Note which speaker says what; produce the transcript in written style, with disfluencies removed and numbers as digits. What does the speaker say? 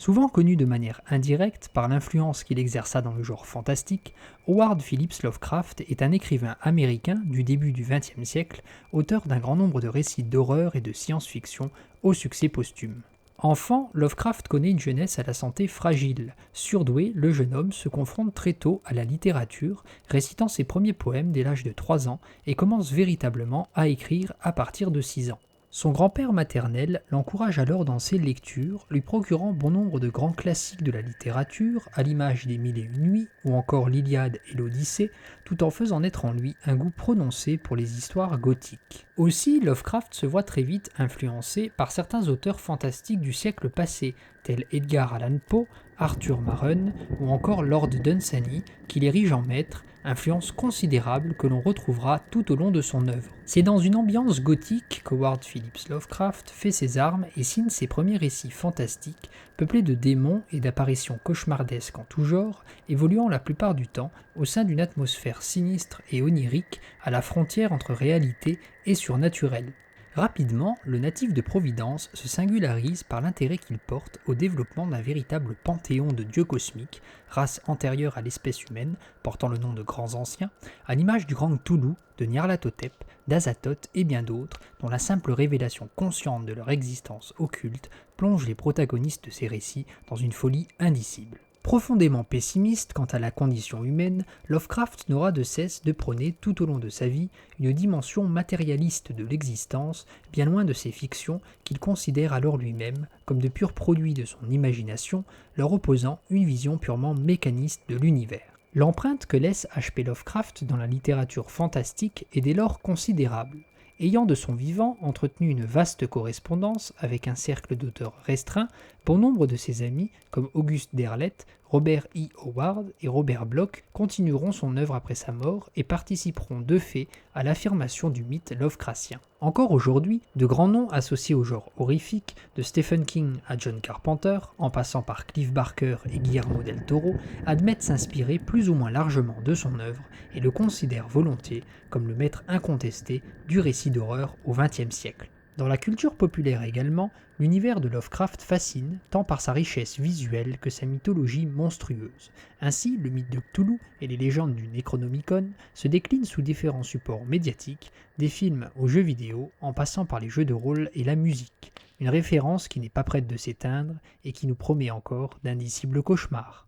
Speaker 1: Souvent connu de manière indirecte par l'influence qu'il exerça dans le genre fantastique, Howard Phillips Lovecraft est un écrivain américain du début du XXe siècle, auteur d'un grand nombre de récits d'horreur et de science-fiction au succès posthume. Enfant, Lovecraft connaît une jeunesse à la santé fragile. Surdoué, le jeune homme se confronte très tôt à la littérature, récitant ses premiers poèmes dès l'âge de 3 ans et commence véritablement à écrire à partir de 6 ans. Son grand-père maternel l'encourage alors dans ses lectures, lui procurant bon nombre de grands classiques de la littérature, à l'image des Mille et une nuits ou encore l'Iliade et l'Odyssée, tout en faisant naître en lui un goût prononcé pour les histoires gothiques. Aussi, Lovecraft se voit très vite influencé par certains auteurs fantastiques du siècle passé, tels Edgar Allan Poe, Arthur Marren ou encore Lord Dunsany, qui l'érige en maître, influence considérable que l'on retrouvera tout au long de son œuvre. C'est dans une ambiance gothique qu'Howard Phillips Lovecraft fait ses armes et signe ses premiers récits fantastiques, peuplés de démons et d'apparitions cauchemardesques en tout genre, évoluant la plupart du temps au sein d'une atmosphère sinistre et onirique à la frontière entre réalité et surnaturel. Rapidement, le natif de Providence se singularise par l'intérêt qu'il porte au développement d'un véritable panthéon de dieux cosmiques, race antérieure à l'espèce humaine, portant le nom de grands anciens, à l'image du grand Cthulhu, de Nyarlathotep, d'Azathoth et bien d'autres, dont la simple révélation consciente de leur existence occulte plonge les protagonistes de ces récits dans une folie indicible. Profondément pessimiste quant à la condition humaine, Lovecraft n'aura de cesse de prôner tout au long de sa vie une dimension matérialiste de l'existence, bien loin de ses fictions qu'il considère alors lui-même comme de purs produits de son imagination, leur opposant une vision purement mécaniste de l'univers. L'empreinte que laisse H.P. Lovecraft dans la littérature fantastique est dès lors considérable. Ayant de son vivant entretenu une vaste correspondance avec un cercle d'auteurs restreint, bon nombre de ses amis, comme Auguste Derleth, Robert E. Howard et Robert Bloch, continueront son œuvre après sa mort et participeront de fait à l'affirmation du mythe Lovecraftien. Encore aujourd'hui, de grands noms associés au genre horrifique, de Stephen King à John Carpenter, en passant par Clive Barker et Guillermo del Toro, admettent s'inspirer plus ou moins largement de son œuvre et le considèrent volontiers comme le maître incontesté du récit d'horreur au XXe siècle. Dans la culture populaire également, l'univers de Lovecraft fascine tant par sa richesse visuelle que sa mythologie monstrueuse. Ainsi, le mythe de Cthulhu et les légendes du Necronomicon se déclinent sous différents supports médiatiques, des films aux jeux vidéo, en passant par les jeux de rôle et la musique. Une référence qui n'est pas prête de s'éteindre et qui nous promet encore d'indicibles cauchemars.